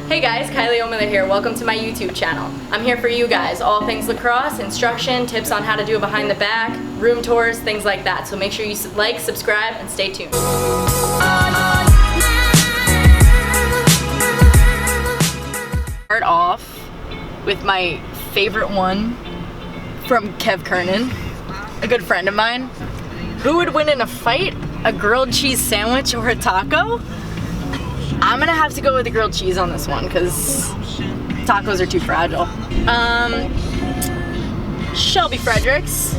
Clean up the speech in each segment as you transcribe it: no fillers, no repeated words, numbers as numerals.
Hey guys, Kylie here. Welcome to my YouTube channel. I'm here for you guys. All things lacrosse, instruction, tips on how to do it behind the back, room tours, things like that. So make sure you like, subscribe, and stay tuned. Start off with my favorite one from Kev Kernan, a good friend of mine. Who would win in a fight, a grilled cheese sandwich or a taco? I'm gonna have to go with the grilled cheese on this one because tacos are too fragile. Shelby Frederick's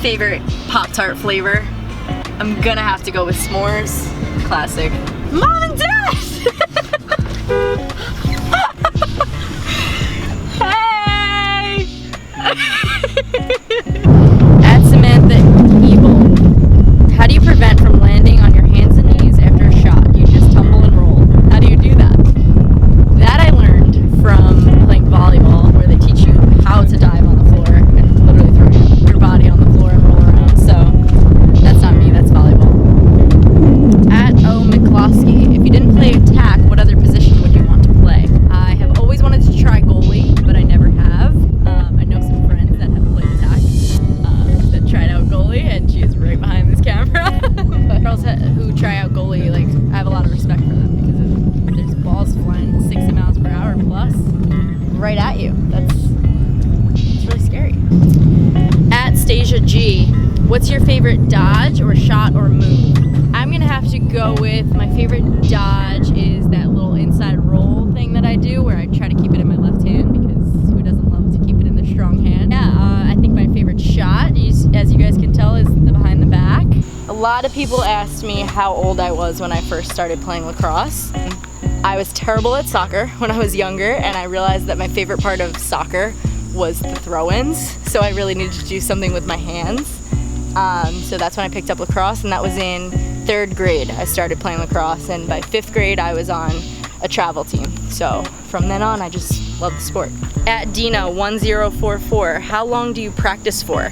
favorite Pop-Tart flavor. I'm gonna have to go with s'mores. Classic. Mom and Dad! Hey! At Samantha Evil. How do you prevent from landing on your hands and knees after a shot? You just tumble and roll. How do you do that? That I learned from playing volleyball, where they teach you how to dive on the floor and literally throw your body on the floor and roll around. So that's not me, that's volleyball. At O. McCloskey, if you didn't play attack, what other position would you want to play? I have always wanted to try goalie, but I never have. I know some friends that have played attack that tried out goalie, and she is right behind this camera. But girls who try out goalie, like, I have a lot of respect for them because there's balls flying 60 miles per hour plus right at you. It's really scary. At Stasia G, what's your favorite dodge or shot or move? I'm gonna have to go with my favorite dodge is that little inside roll thing that I do where I try to keep it in my left hand because who doesn't love to keep it in their strong hand? Yeah, I think my favorite shot, as you guys can tell, is the behind the back. A lot of people asked me how old I was when I first started playing lacrosse. I was terrible at soccer when I was younger, and I realized that my favorite part of soccer was the throw-ins, so I really needed to do something with my hands. So that's when I picked up lacrosse, and that was in 3rd grade. I started playing lacrosse, and by 5th grade I was on a travel team. So from then on, I just loved the sport. At Dina1044, how long do you practice for?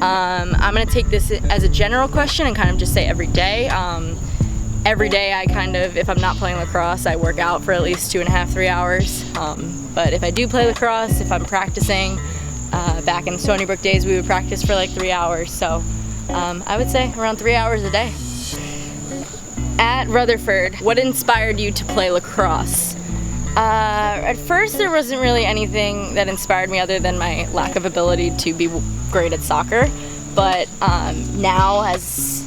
I'm gonna take this as a general question and kind of just say every day. Every day I if I'm not playing lacrosse, I work out for at least 2.5, 3 hours. But if I do play lacrosse, if I'm practicing, back in the Stony Brook days, we would practice for like 3 hours. So I would say around 3 hours a day. At Rutherford, what inspired you to play lacrosse? At first, there wasn't really anything that inspired me other than my lack of ability to be great at soccer. But now, as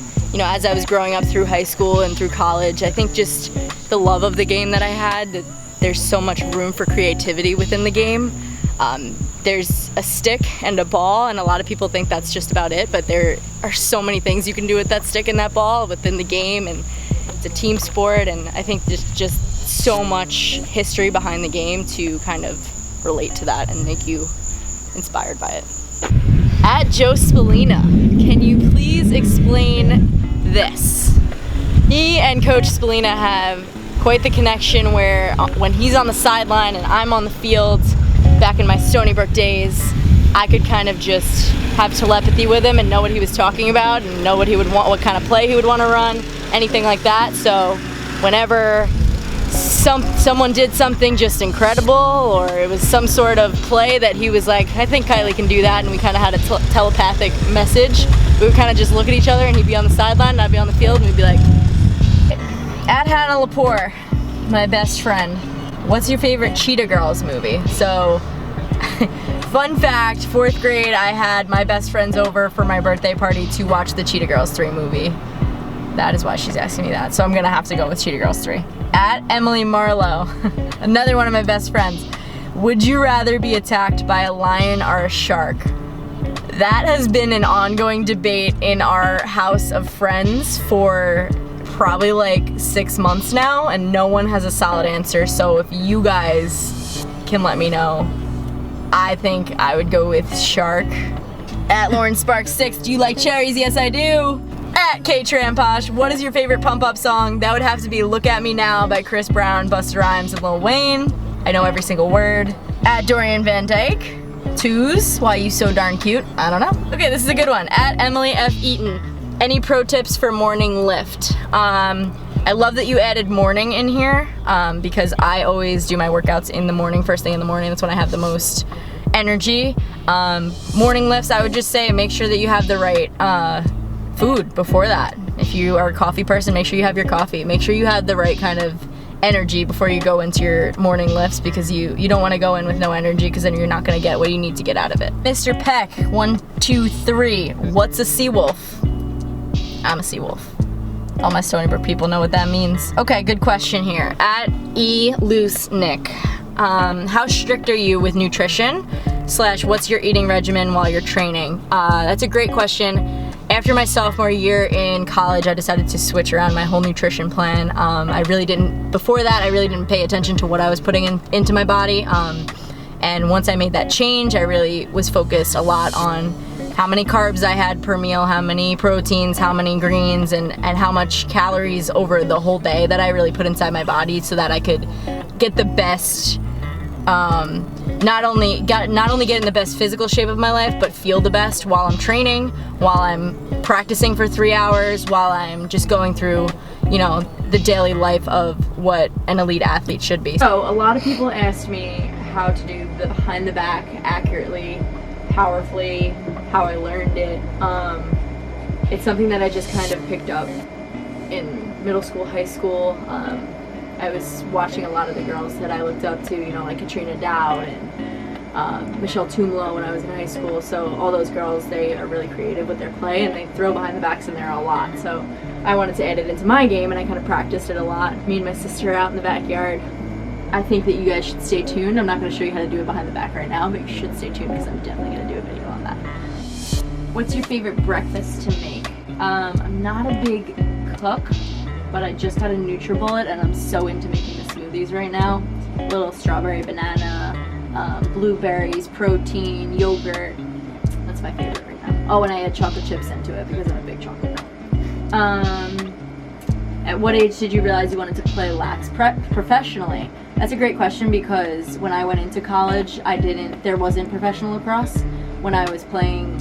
I was growing up through high school and through college, I think just the love of the game that I had, that there's so much room for creativity within the game. There's a stick and a ball, and a lot of people think that's just about it, but there are so many things you can do with that stick and that ball within the game, and it's a team sport, and I think there's just so much history behind the game to kind of relate to that and make you inspired by it. At Joe Selina, can you please explain this? He and Coach Selina have quite the connection where when he's on the sideline and I'm on the field, back in my Stony Brook days, I could kind of just have telepathy with him and know what he was talking about and know what he would want, what kind of play he would want to run, anything like that. So whenever someone did something just incredible, or it was some sort of play that he was like, I think Kylie can do that, and we kind of had a telepathic message, we would kind of just look at each other, and he'd be on the sideline and I'd be on the field, and we'd be like. At Hannah Lepore, my best friend, what's your favorite Cheetah Girls movie? So, fun fact, 4th grade, I had my best friends over for my birthday party to watch the Cheetah Girls 3 movie. That is why she's asking me that. So I'm gonna have to go with Cheetah Girls 3. At Emily Marlowe, another one of my best friends. Would you rather be attacked by a lion or a shark? That has been an ongoing debate in our house of friends for probably like 6 months now, and no one has a solid answer. So if you guys can let me know, I think I would go with shark. At Lauren Sparks 6, do you like cherries? Yes, I do. At Kate Tramposh, what is your favorite pump-up song? That would have to be Look At Me Now by Chris Brown, Busta Rhymes, and Lil Wayne. I know every single word. At Dorian Van Dyke, Twos, why you so darn cute? I don't know. Okay, this is a good one. At Emily F. Eaton, any pro tips for morning lift? I love that you added morning in here because I always do my workouts in the morning, first thing in the morning. That's when I have the most energy. Morning lifts, I would just say make sure that you have the right food before that. If you are a coffee person, make sure you have your coffee. Make sure you have the right kind of energy before you go into your morning lifts, because you don't want to go in with no energy, because then you're not going to get what you need to get out of it. Mr. Peck, 1, 2, 3. What's a sea wolf? I'm a sea wolf. All my Stony Brook people know what that means. Okay, good question here. At @eLooseNick. How strict are you with nutrition? / what's your eating regimen while you're training? That's a great question. After my sophomore year in college, I decided to switch around my whole nutrition plan. Before that, I really didn't pay attention to what I was putting into my body. And once I made that change, I really was focused a lot on how many carbs I had per meal, how many proteins, how many greens, and how much calories over the whole day that I really put inside my body, so that I could get the best, not only get in the best physical shape of my life, but feel the best while I'm training, while I'm practicing for 3 hours, while I'm just going through, the daily life of what an elite athlete should be. So a lot of people asked me how to do the behind the back accurately, powerfully, how I learned it. It's something that I just kind of picked up in middle school, high school. I was watching a lot of the girls that I looked up to, like Katrina Dowd and Michelle Tumlo when I was in high school. So all those girls, they are really creative with their play, and they throw behind the backs in there a lot. So I wanted to add it into my game, and I kind of practiced it a lot. Me and my sister out in the backyard. I think that you guys should stay tuned. I'm not going to show you how to do it behind the back right now, but you should stay tuned, because I'm definitely going to do a video on that. What's your favorite breakfast to make? I'm not a big cook, but I just got a NutriBullet, and I'm so into making the smoothies right now. Little strawberry, banana, blueberries, protein, yogurt. That's my favorite right now. Oh, and I add chocolate chips into it because I'm a big chocolate girl. At what age did you realize you wanted to play lax professionally? That's a great question, because when I went into college, there wasn't professional lacrosse. When I was playing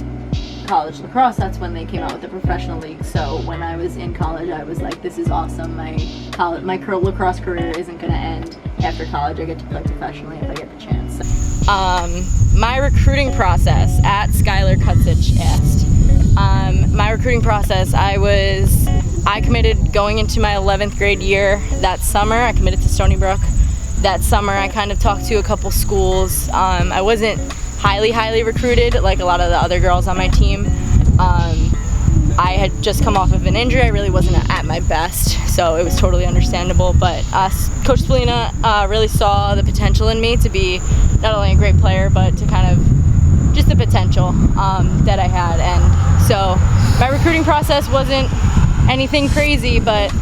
college lacrosse, that's when they came out with the professional league. So when I was in college, I was like, this is awesome. My lacrosse career isn't going to end after college. I get to play professionally if I get the chance. My recruiting process, at Skylar Kutzich asked. My recruiting process, I committed going into my 11th grade year that summer. I committed to Stony Brook that summer. I kind of talked to a couple schools. I wasn't highly recruited like a lot of the other girls on my team. I had just come off of an injury. I really wasn't at my best, so it was totally understandable. But Coach Selina really saw the potential in me to be not only a great player, but to kind of just the potential that I had. And so my recruiting process wasn't anything crazy, but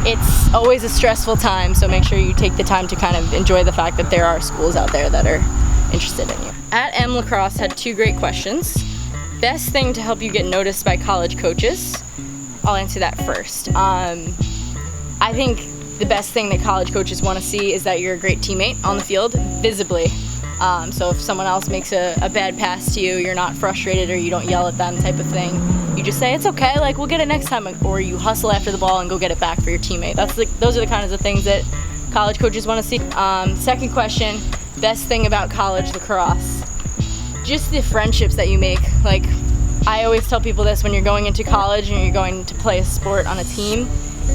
it's always a stressful time, so make sure you take the time to kind of enjoy the fact that there are schools out there that are interested in you. At M Lacrosse had 2 great questions. Best thing to help you get noticed by college coaches? I'll answer that first. I think the best thing that college coaches want to see is that you're a great teammate on the field, visibly. So if someone else makes a bad pass to you, you're not frustrated or you don't yell at them type of thing. You just say, it's okay, like we'll get it next time, or you hustle after the ball and go get it back for your teammate. Those are the kinds of things that college coaches want to see. Second question, best thing about college lacrosse? Just the friendships that you make. Like, I always tell people this, when you're going into college and you're going to play a sport on a team,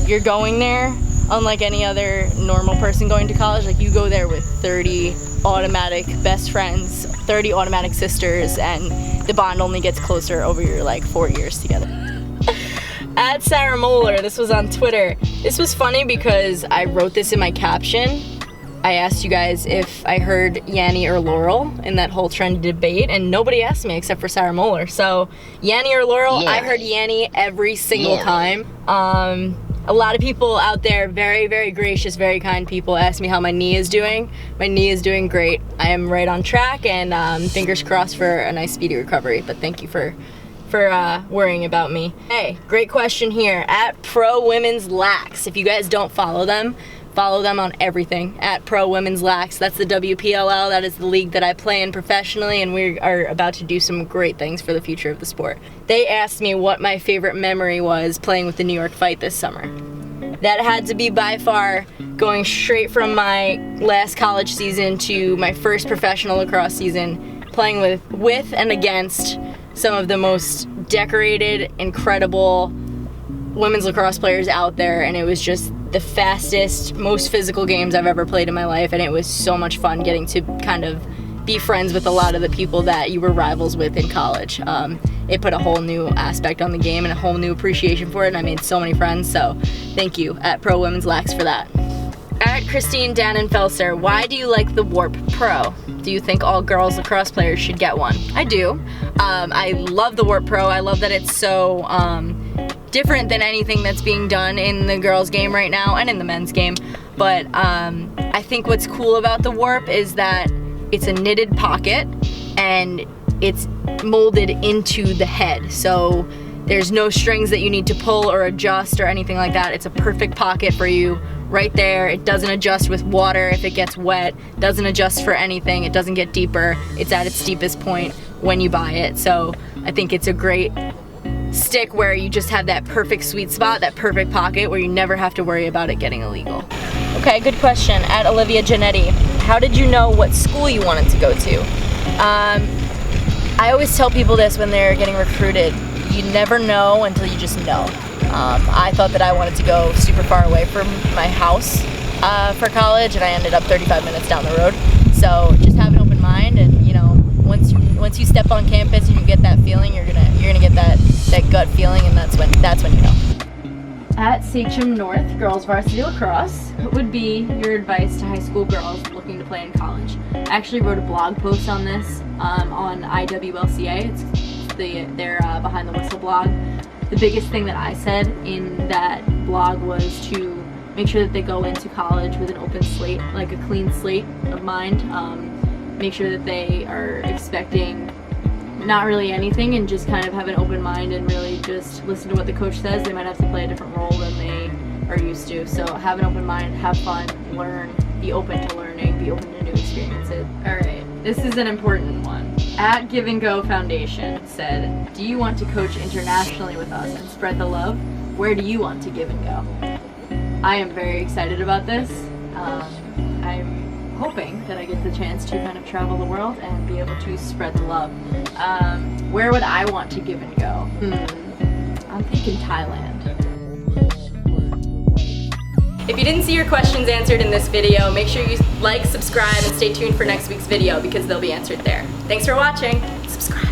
you're going there, unlike any other normal person going to college, like you go there with 30 automatic best friends, 30 automatic sisters, and the bond only gets closer over your 4 years together. At Sarah Moeller, this was on Twitter. This was funny because I wrote this in my caption. I asked you guys if I heard Yanni or Laurel in that whole trendy debate, and nobody asked me except for Sarah Moeller. So Yanni or Laurel, yeah. I heard Yanni every single time. A lot of people out there, very, very gracious, very kind people, ask me how my knee is doing. My knee is doing great. I am right on track, and fingers crossed for a nice speedy recovery. But thank you for worrying about me. Hey, great question here. At Pro Women's Lax. If you guys don't follow them on everything. At Pro Women's Lax. That's the WPLL. That is the league that I play in professionally, and we are about to do some great things for the future of the sport. They asked me what my favorite memory was playing with the New York Fight this summer. that had to be by far going straight from my last college season to my first professional lacrosse season, playing with and against some of the most decorated, incredible women's lacrosse players out there, and it was just the fastest, most physical games I've ever played in my life, and it was so much fun getting to kind of be friends with a lot of the people that you were rivals with in college. It put a whole new aspect on the game and a whole new appreciation for it, and I made so many friends, so thank you at Pro Women's Lax for that. At Christine Dannenfelser, why do you like the Warp Pro? Do you think all girls lacrosse players should get one? I do. I love the Warp Pro. I love that it's so different than anything that's being done in the girls' game right now and in the men's game. But I think what's cool about the Warp is that it's a knitted pocket and it's molded into the head. So there's no strings that you need to pull or adjust or anything like that. It's a perfect pocket for you right there. It doesn't adjust with water if it gets wet, doesn't adjust for anything, it doesn't get deeper. It's at its deepest point when you buy it. So I think it's a great stick where you just have that perfect sweet spot, that perfect pocket where you never have to worry about it getting illegal. Okay, good question. At Olivia Giannetti, how did you know what school you wanted to go to? I always tell people this when they're getting recruited. You never know until you just know. I thought that I wanted to go super far away from my house for college, and I ended up 35 minutes down the road. So just have an open mind, and you know, once you step on campus and you get that feeling, you're gonna get that gut feeling, and that's when you know. At Sachem North Girls Varsity Lacrosse, what would be your advice to high school girls looking to play in college? I actually wrote a blog post on this on IWLCA. It's their Behind the Whistle blog. The biggest thing that I said in that blog was to make sure that they go into college with an open slate, like a clean slate of mind. Make sure that they are expecting not really anything and just kind of have an open mind and really just listen to what the coach says. They might have to play a different role than they are used to. So have an open mind, have fun, learn, be open to learning, be open to new experiences. All right, this is an important one. At Give and Go Foundation said, do you want to coach internationally with us and spread the love? Where do you want to give and go? I am very excited about this. I'm hoping that I get the chance to kind of travel the world and be able to spread the love. Where would I want to give and go? I'm thinking Thailand. If you didn't see your questions answered in this video, make sure you like, subscribe, and stay tuned for next week's video because they'll be answered there. Thanks for watching. Subscribe.